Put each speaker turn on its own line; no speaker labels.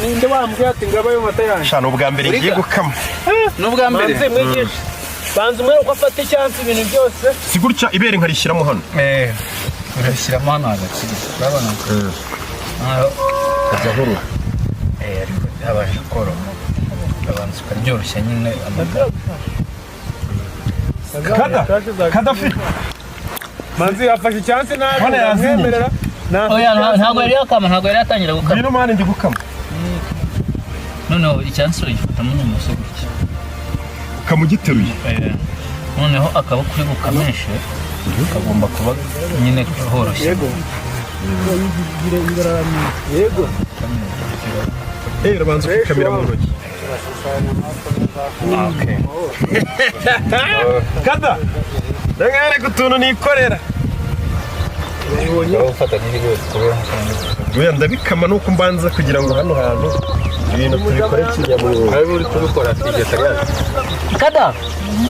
ninde wambwiye ati ngaba yo mata yanjye
shana ubwa mbere ngiye gukama
n'ubwa mbere
banza umwe uko afata icyansi ibintu byose
si gutya ibere nkarishyiramo hano
urashyiramo hano hagati urabona
agahuru
ariko habanje koromo abanza ukaryoshya nyine
Kadafi
manzi yafashe icyansi nabi
yamwemerera
ntabwo yari yakama ntabwo yari yatangira gukama
ngwino mani ndi gukama
noneho icyansi uragifatamo n'umuso gutya
ukamugiteruye
noneho akaboko uri bukamishe kagomba kuba nyine horoshye
yego
urabanza ukikamira mu ntoki kada ndangare gutuntu nikorera oya ndabikama nuko mbanza kugira ngo hano hantu ibintu tubikore kinyamwuga
kada